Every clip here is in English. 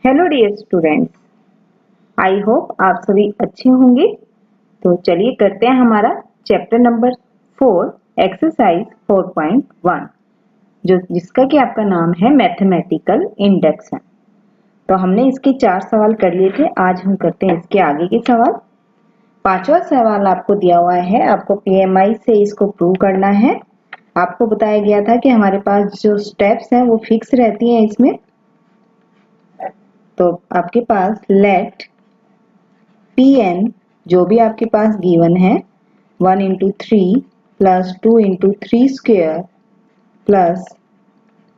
Hello dear students, I hope आप सभी अच्छे होंगे। तो चलिए करते हैं हमारा चैप्टर नंबर 4 एक्सरसाइज 4.1 जिसका कि आपका नाम है मैथमेटिकल इंडक्शन। तो हमने इसके 4 सवाल कर लिए थे। आज हम करते हैं इसके आगे के सवाल। पांचवा सवाल आपको दिया हुआ है, आपको पीएमआई से इसको प्रूव करना है। आपको बताया गया था कि हमारे पास जो स्टेप्स हैं वो फिक्स रहती हैं इसमें। तो आपके पास लेट Pn जो भी आपके पास गिवन है 1 into 3 plus 2 into 3 square plus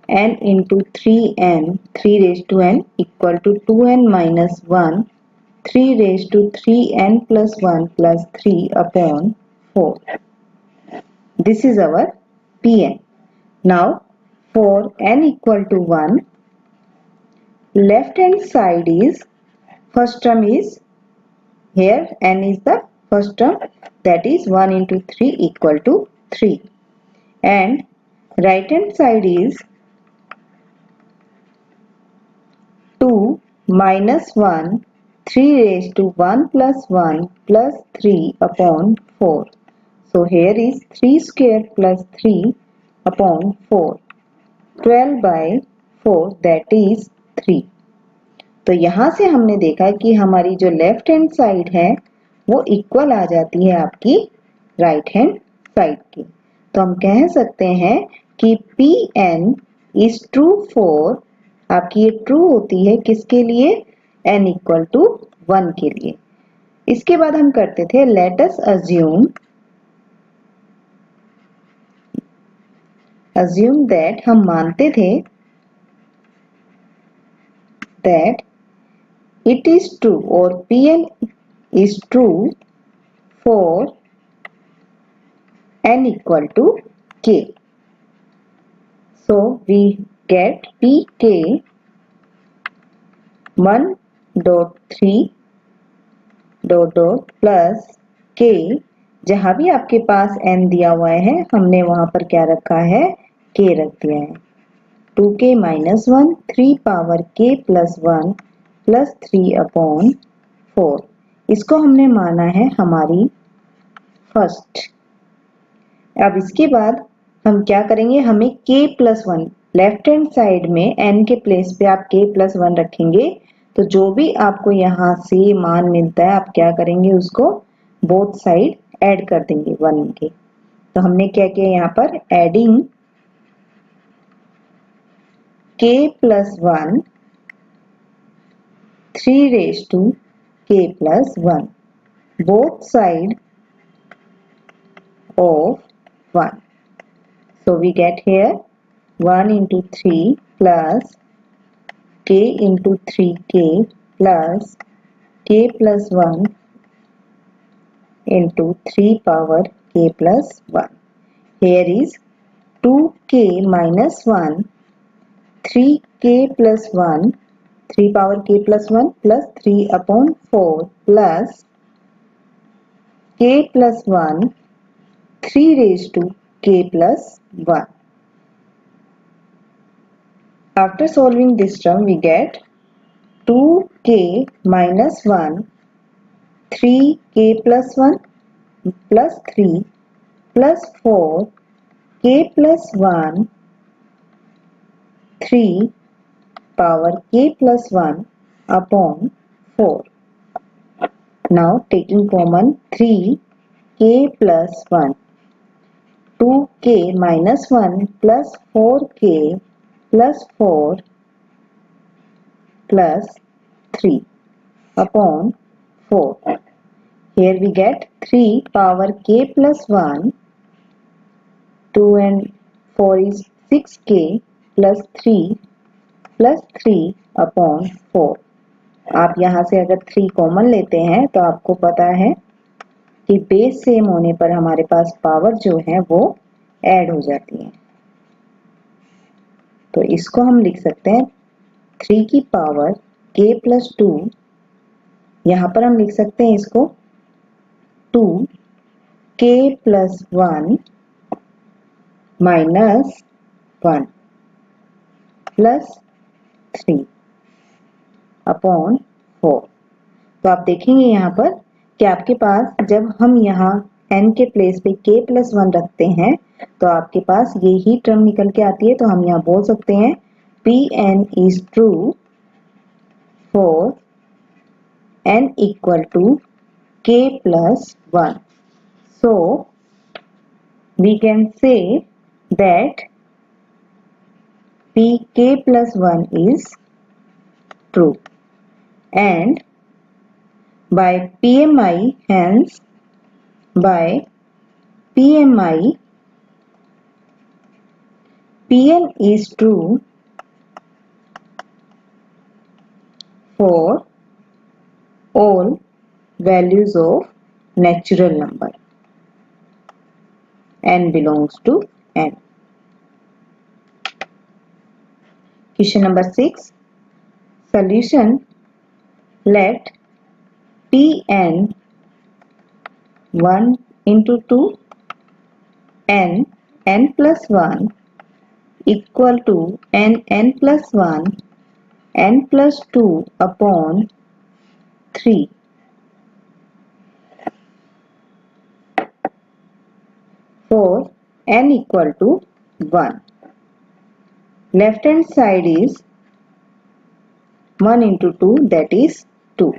n into 3n 3 raise to n equal to 2n minus 1 3 raise to 3n plus 1 plus 3 upon 4. This is our Pn. Now for n equal to 1, left hand side is first term is here n is the first term, that is 1 into 3 equal to 3, and right hand side is 2 minus 1 3 raised to 1 plus 1 plus 3 upon 4. So here is 3 square plus 3 upon 4, 12 by 4, that is 3. तो यहाँ से हमने देखा कि हमारी जो left hand side है वो इक्वल आ जाती है आपकी राइट हैंड साइड की। तो हम कह सकते हैं कि Pn इज ट्रू फॉर, आपकी ये ट्रू होती है किसके लिए, n इक्वल टू 1 के लिए। इसके बाद हम करते थे लेट अस अज्यूम दैट, हम मानते थे that it is true or Pn is true for n equal to k. So we get Pk 1.3 dot dot plus k, जहां भी आपके पास n दिया हुआ है हमने वहां पर क्या रखा है, k रख दिया है। 2k minus 1 3 power k plus 1 plus 3 upon 4, इसको हमने माना है हमारी फर्स्ट। अब इसके बाद हम क्या करेंगे, हमें k plus 1 left hand side में n के प्लेस पे आप k प्लस 1 रखेंगे तो जो भी आपको यहाँ से मान मिलता है आप क्या करेंगे, उसको बोथ साइड ऐड कर देंगे 1 के। तो हमने क्या किया यहाँ पर, adding k plus 1 3 raised to k plus 1 both side of 1. So we get here 1 into 3 plus k into 3k plus k plus 1 into 3 power k plus 1. Here is 2k minus 1 3k plus 1 3 power k plus 1 plus 3 upon 4 plus k plus 1 3 raised to k plus 1. After solving this term we get 2k minus 1 3k plus 1 plus 3 plus 4 k plus 1 3 power k plus 1 upon 4. Now taking common 3k plus 1, 2k minus 1 plus 4k plus 4 plus 3 upon 4. Here we get 3 power k plus 1, 2 and 4 is 6k plus 3 plus 3 upon 4. आप यहाँ से अगर 3 common लेते हैं तो आपको पता है कि बेस सेम होने पर हमारे पास पावर जो है वो ऐड हो जाती है। तो इसको हम लिख सकते हैं 3 की पावर k प्लस 2, यहाँ पर हम लिख सकते हैं इसको 2k plus 1 minus 1 plus 3 upon 4। तो आप देखेंगे यहाँ पर कि आपके पास जब हम यहाँ n के प्लेस पे k+1 रखते हैं तो आपके पास ये ही टर्म निकल के आती है। तो हम यहाँ बोल सकते हैं Pn is true for n equal to k+1. So we can say that Pk+1 is true, and by PMI, hence by PMI, Pn is true for all values of natural number. N belongs to n. Question number 6. Solution. Let Pn 1 into 2 n plus 1 equal to n plus 1 n plus 2 upon 3. For n equal to 1. Left hand side is 1 into 2, that is 2.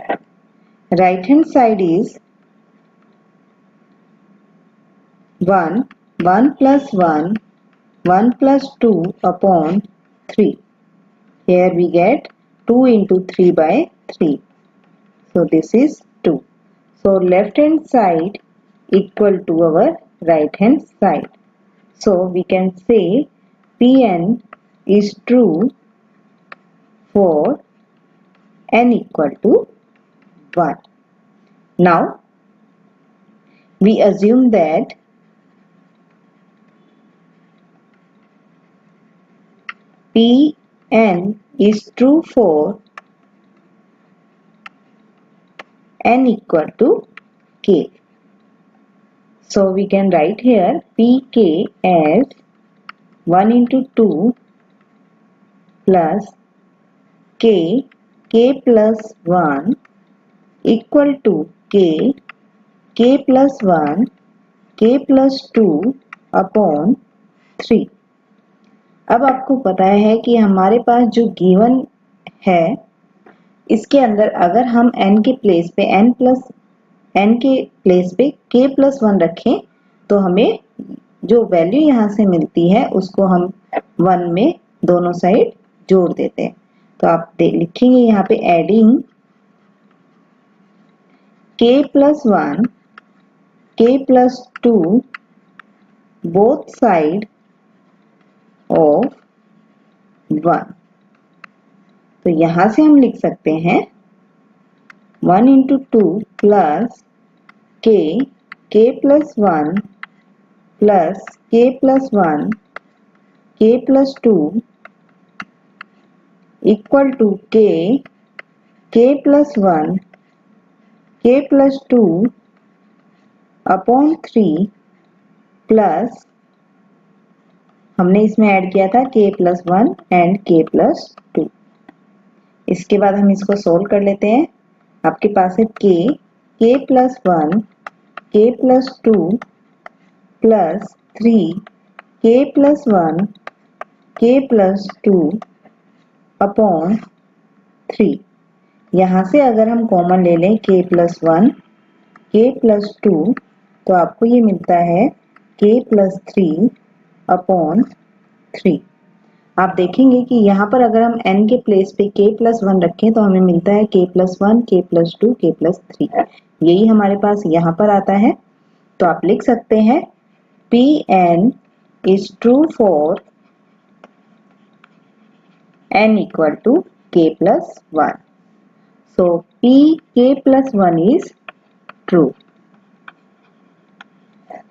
Right hand side is 1 plus 1 1 plus 2 upon 3. Here we get 2 into 3 by 3. So this is 2. So left hand side equal to our right hand side. So we can say Pn is true for n equal to 1. Now we assume that Pn is true for n equal to k. So we can write here Pk as 1 into 2 plus k plus 1 equal to k plus 1 k plus 2 upon 3. अब आपको पता है कि हमारे पास जो given है इसके अंदर अगर हम n के प्लेस पे n के प्लेस पे k+1 रखें तो हमें जो वैल्यू यहाँ से मिलती है उसको हम 1 में दोनों साइड जोड़ देते हैं। तो आप लिखेंगे यहाँ पे adding k+1 k+2 both side of 1। तो यहाँ से हम लिख सकते हैं 1 into 2 plus k+1 plus k+1 k+2 equal to k+1 k+2 upon 3 plus हमने इसमें ऐड किया था k+1 and k+2। इसके बाद हम इसको सोल्व कर लेते हैं। आपके पास है k+1 k+2 plus 3 k+1 k+2 upon 3। यहाँ से अगर हम कॉमन ले लें k+1 k+2 तो आपको ये मिलता है k+3 upon 3। आप देखेंगे कि यहाँ पर अगर हम n के प्लेस पे k+1 रखें तो हमें मिलता है k+1 k+2 k+3। यही हमारे पास यहाँ पर आता है। तो आप लिख सकते हैं Pn is true for n equal to k+1. So Pk+1 is true.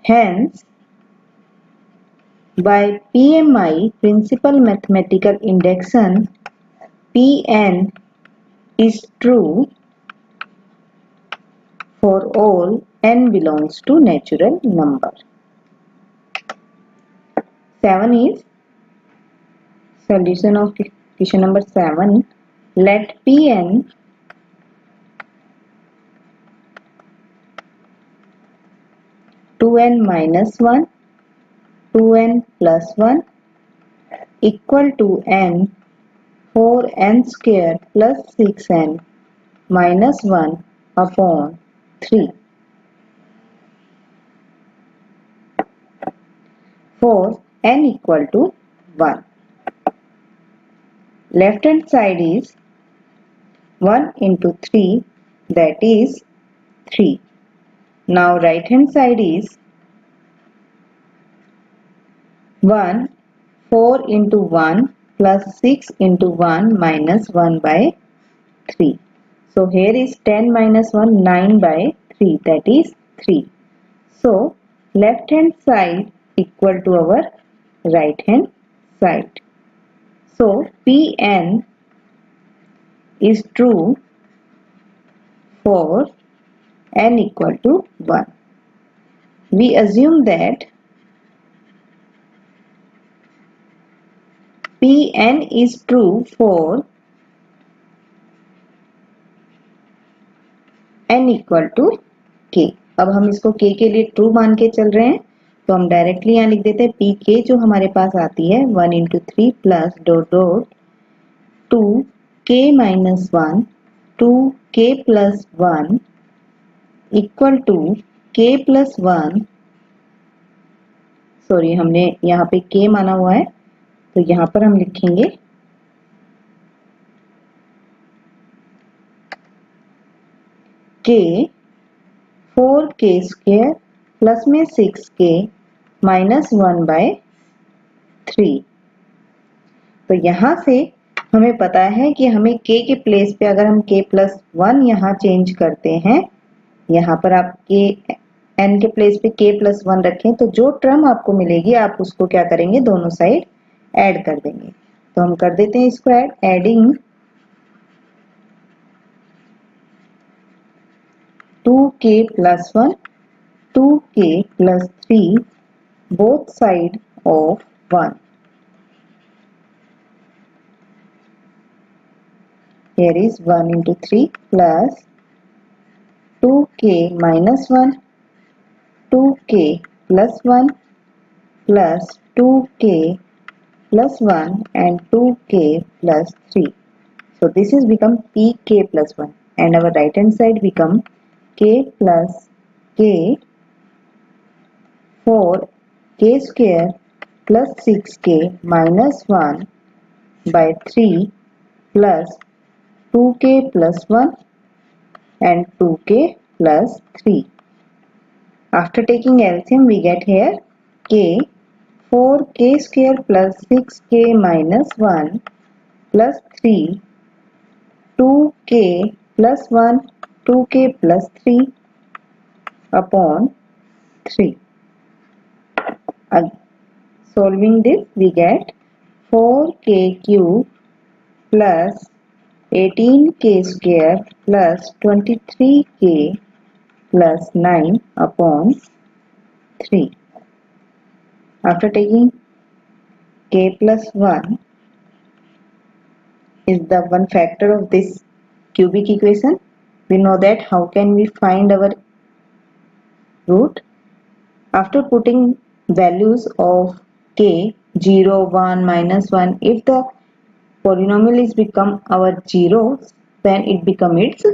Hence, by PMI, principal mathematical induction, Pn is true for all n belongs to natural number. 7 is solution of question number 7. let Pn (2n minus 1, 2n plus 1) equal to n 4n square plus 6n minus 1 upon 3. For n equal to 1. Left hand side is 1 into 3, that is 3. Now right hand side is 1, 4 into 1 plus 6 into 1 minus 1 by 3. So here is 10 minus 1, 9 by 3, that is 3. So left hand side equal to our right hand side. So Pn is true for n equal to 1. We assume that Pn is true for n equal to k. अब हम इसको k के लिए true मान के चल रहे हैं, तो हम डायरेक्टली यहाँ लिख देते हैं पी के जो हमारे पास आती है 1 into 3 plus dot dot 2 k minus 1 2 k plus 1 equal to k plus 1, sorry हमने यहाँ पे k माना हुआ है तो यहाँ पर हम लिखेंगे k 4k स्क्वायर प्लस में 6k माइनस 1 बाय 3. तो यहाँ से हमें पता है कि हमें k के प्लेस पे अगर हम k प्लस 1 यहाँ चेंज करते हैं, यहाँ पर आप k n के प्लेस पे k प्लस 1 रखें तो जो टर्म आपको मिलेगी आप उसको क्या करेंगे, दोनों साइड ऐड कर देंगे. तो हम कर देते हैं इसको add. Adding 2k plus 1, 2k plus 3, both side of 1. Here is 1 into 3 plus 2k minus 1, 2k plus 1 plus 2k plus 1 and 2k plus 3. So this is become pk plus 1 and our right hand side become k plus k 4k square plus 6k minus 1 by 3 plus 2k plus 1 and 2k plus 3. After taking LCM we get here k 4k square plus 6k minus 1 plus 3 2k plus 1 2k plus 3 upon 3. Solving this we get 4k cube plus 18k square plus 23k plus 9 upon 3. After taking k plus 1 is the one factor of this cubic equation, we know that how can we find our root. After putting values of k 0 1 minus 1, if the polynomial is become our 0, then it become its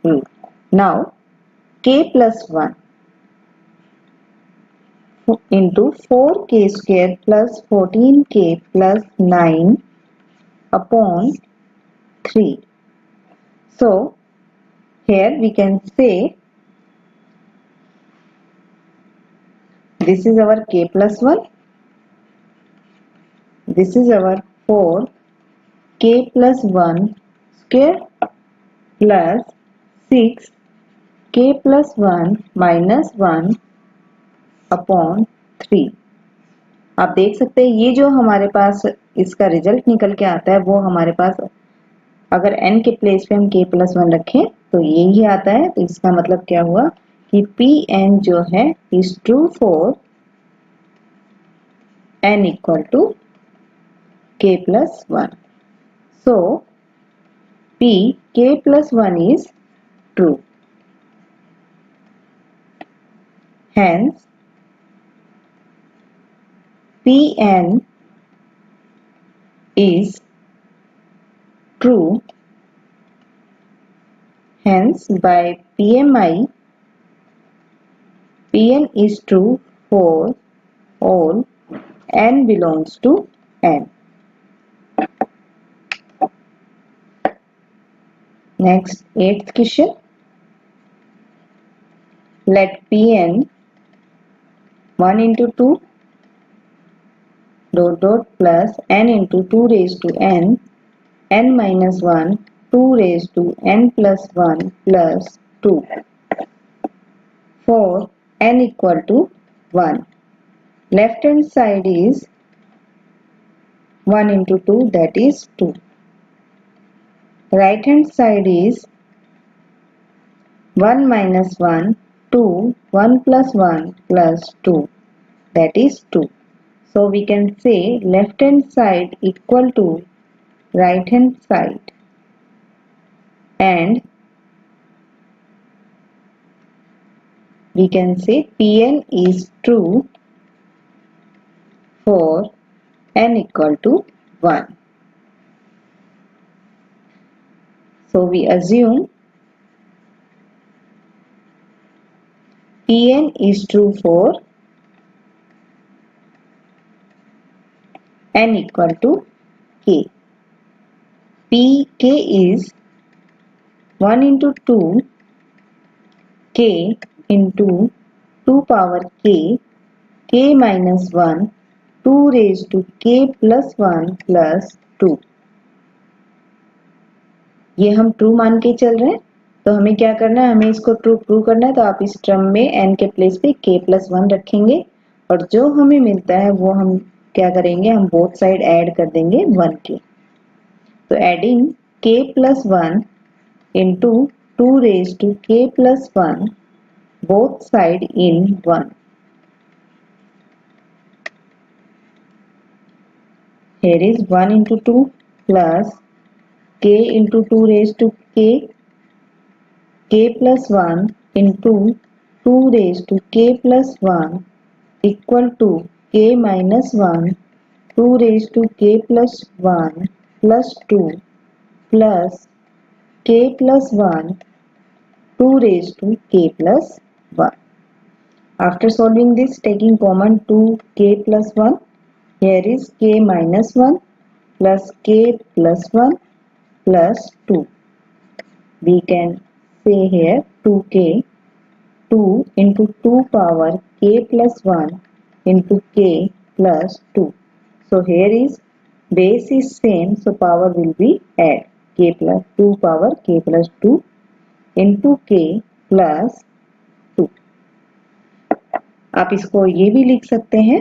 root. Now k plus 1 into 4k square plus 14k plus 9 upon 3. So here we can say this is our k plus 1, this is our 4k plus 1 square plus 6k plus 1 minus 1 upon 3. आप देख सकते हैं ये जो हमारे पास इसका result निकल के आता है वो हमारे पास अगर n के प्लेस पे हम k प्लस 1 रखें तो यही आता है. तो इसका मतलब क्या हुआ कि Pn जो है is true for n equal to k plus 1. So P k plus 1 is true. Hence, Pn is true. Hence, by PMI, Pn is true for all n belongs to n. Next, 8th question. Let Pn 1 into 2 dot dot plus n into 2 raised to n minus 1 2 raised to n plus 1 plus 2 for n equal to 1. Left hand side is 1 into 2, that is 2. Right hand side is 1 minus 1, 2, 1 plus 1 plus 2, that is 2. So we can say left hand side equal to right hand side, and we can say Pn is true for n equal to 1. So we assume Pn is true for n equal to k. Pk is 1 into 2 k into 2 power k minus 1, 2 raised to k plus 1 plus 2. ये हम true मान के चल रहे हैं, तो हमें क्या करना है, हमें इसको ट्रू प्रूव करना है। तो आप इस टर्म में n के प्लेस पे k प्लस 1 रखेंगे और जो हमें मिलता है वो हम क्या करेंगे, हम बोथ साइड ऐड कर देंगे 1 के। तो adding k plus 1 into 2 raised to k plus 1 both side in 1. Here is 1 into 2 plus k into 2 raised to k plus 1 into 2 raised to k plus 1 equal to k minus 1, 2 raised to k plus 1 plus 2 plus k plus 1, 2 raised to k plus 1. After solving this, taking common 2k plus 1, here is k minus 1 plus k plus 1 plus 2. We can say here 2k, 2 into 2 power k plus 1 into k plus 2. So here is base is same, so power will be add k plus 2 power k plus 2 into k plus 2. आप इसको ये भी लिख सकते हैं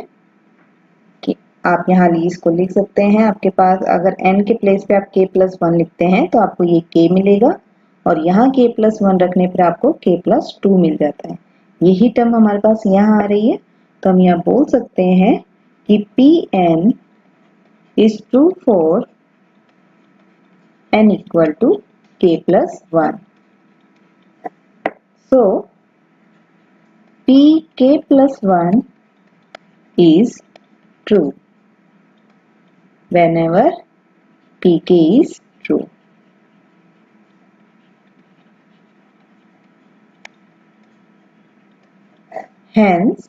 कि आप यहाँ इसको लिख सकते हैं, आपके पास अगर n के प्लेस पे आप k प्लस 1 लिखते हैं तो आपको ये k मिलेगा और यहाँ k प्लस 1 रखने पर आपको k प्लस 2 मिल जाता है। यही टर्म हमारे पास यहाँ आ रही है, तो हम यहाँ बोल सकते हैं कि Pn is true for n equal to k plus 1. So Pk plus 1 is true whenever Pk is true. Hence,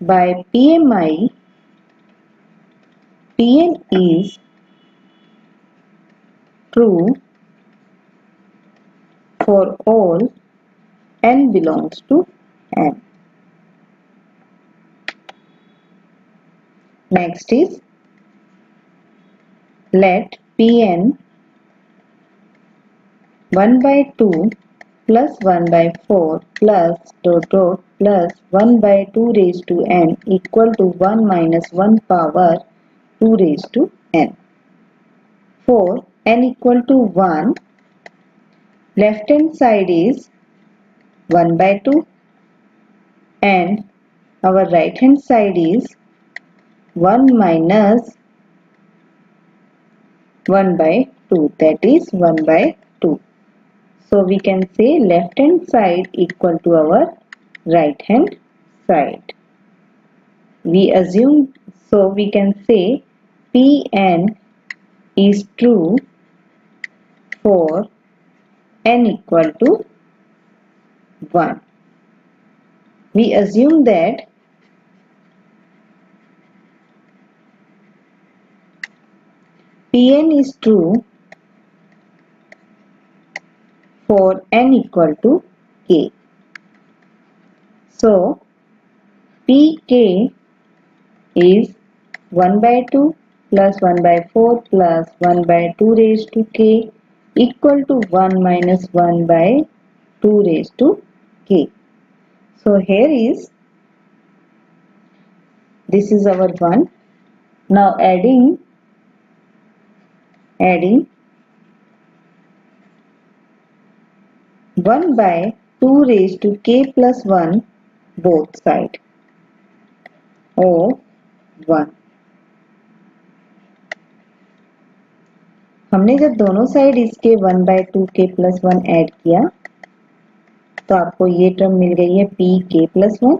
by PMI, Pn is true for all n belongs to n. Next is let Pn 1 by 2 plus 1 by 4 plus dot dot plus 1 by 2 raised to n equal to 1 minus 1 power 2 raised to n. For n equal to 1, left hand side is 1 by 2 and our right hand side is 1 minus 1 by 2, that is 1 by 2. So we can say left hand side equal to our right hand side. We assume, so we can say Pn is true for n equal to 1. We assume that Pn is true for n equal to k. So Pk is 1 by 2 plus 1 by 4 plus 1 by 2 raised to k equal to 1 minus 1 by 2 raised to k. So here is, this is our 1. Now adding 1 by 2 raised to k plus 1 both side of 1. हमने जब दोनों side इसके 1 by 2k plus 1 add किया तो आपको ये term मिल गई है pk plus 1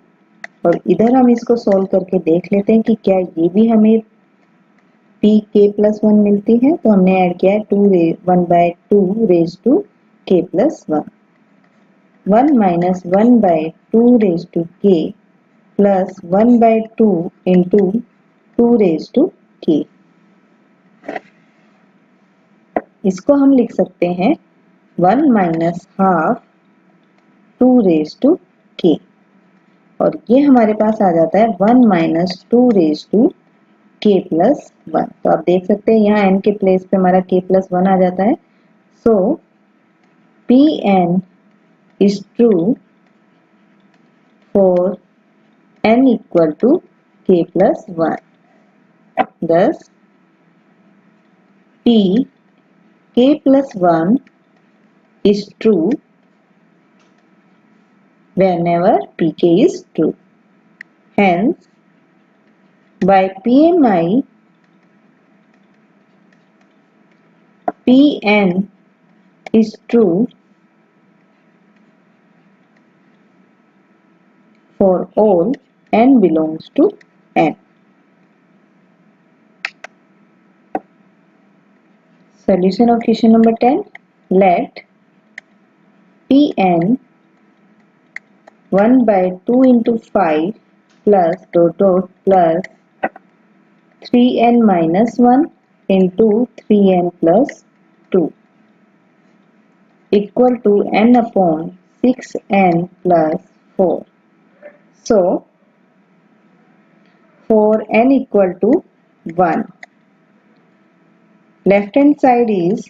और इधर हम इसको सॉल्व करके देख लेते हैं कि क्या ये भी हमें pk plus 1 मिलती है। तो हमने ऐड किया है 1 by 2 raised to k plus 1. 1 minus 1 by 2 raised to k plus 1 by 2 into 2 raised to k. इसको हम लिख सकते हैं 1 minus half 2 raised to k और ये हमारे पास आ जाता है 1 minus 2 raised to k plus 1. तो आप देख सकते हैं यहाँ n के प्लेस पे हमारा k plus 1 आ जाता है. So Pn is true for n equal to k plus 1. Thus P k plus 1 is true whenever pk is true. Hence, by PMI, Pn is true for all n belongs to n. Solution of question number 10. Let Pn 1 by 2 into 5 plus dot dot plus 3n minus 1 into 3n plus 2 equal to n upon 6n plus 4. So, for n equal to 1, left hand side is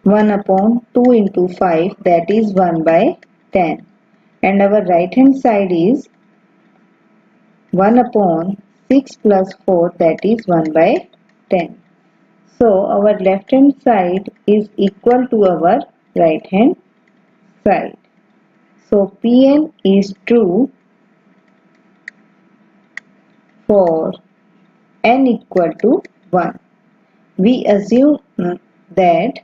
1 upon 2 into 5, that is 1 by 10, and our right hand side is 1 upon 6 plus 4, that is 1 by 10. So our left hand side is equal to our right hand side. So Pn is true for n equal to 1. We assume that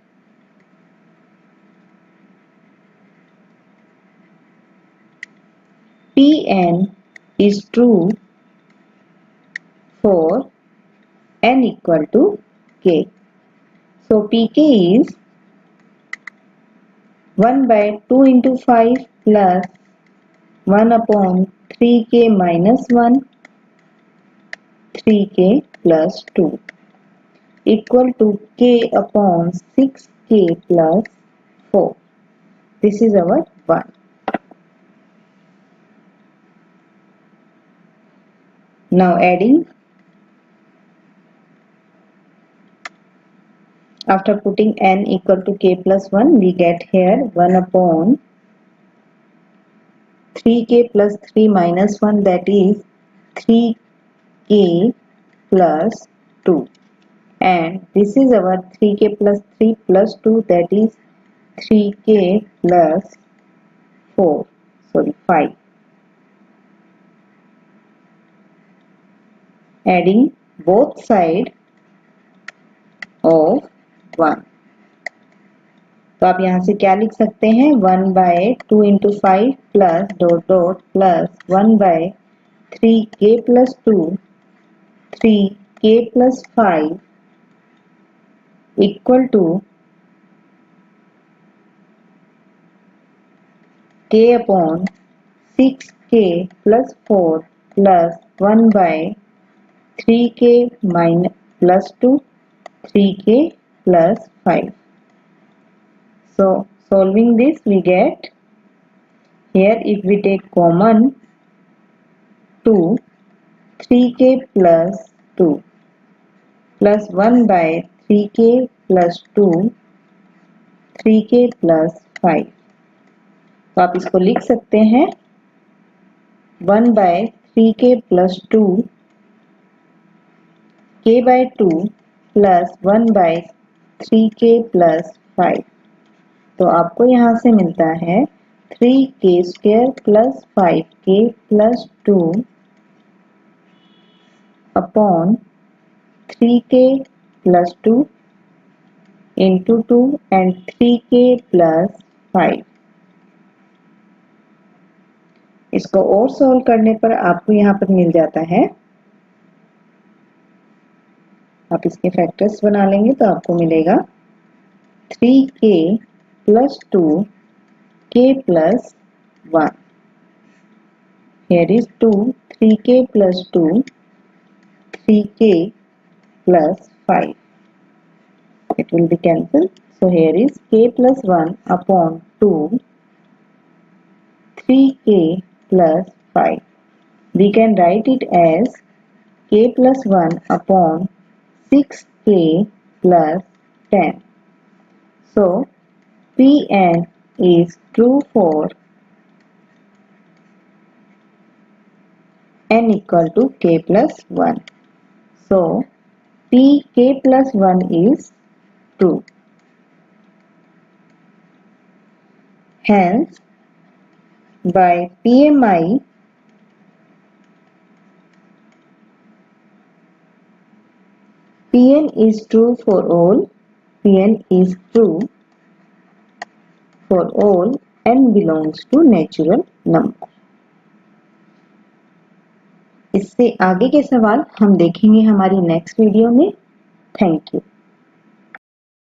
Pn is true for n equal to k. So pk is 1 by 2 into 5 plus 1 upon 3k minus 1, 3k plus 2 equal to k upon 6k plus 4. This is our 1. Now adding, after putting n equal to k plus 1, we get here 1 upon 3k plus 3 minus 1, that is 3k plus 2. And this is our 3k plus 3 plus 2, that is 3k plus 5. Adding both sides of 1। तो आप यहाँ से क्या लिख सकते हैं, 1/2 into 5 plus dot dot plus 1/3k plus 2 3k plus 5 equal to k upon 6k plus 4 plus 1/3k minus plus 2 3k plus 5. So solving this we get, here if we take common 2, 3k plus 2 plus 1/3k plus 2 3k plus 5। तो आप इसको लिख सकते हैं 1/3k plus 2 k/2 plus 1/3k plus 5। तो आपको यहाँ से मिलता है 3k² plus 5k plus 2 upon 3k plus 2 into 2 and 3k plus 5। इसको और सॉल्व करने पर आपको यहाँ पर मिल जाता है, आप इसके फैक्टर्स बना लेंगे तो आपको मिलेगा 3k plus 2 k plus 1। Here is 2, 3k plus 2 3k plus 5, it will be cancelled, so here is k plus 1 upon 2 3k plus 5। We can write it as k plus 1 upon 6k plus 10. So Pn is true for n equal to k plus 1. So Pk plus 1 is true. Hence by PMI Pn is true for all, Pn is true for all n belongs to natural number। इससे आगे के सवाल हम देखेंगे हमारी next video में। Thank you.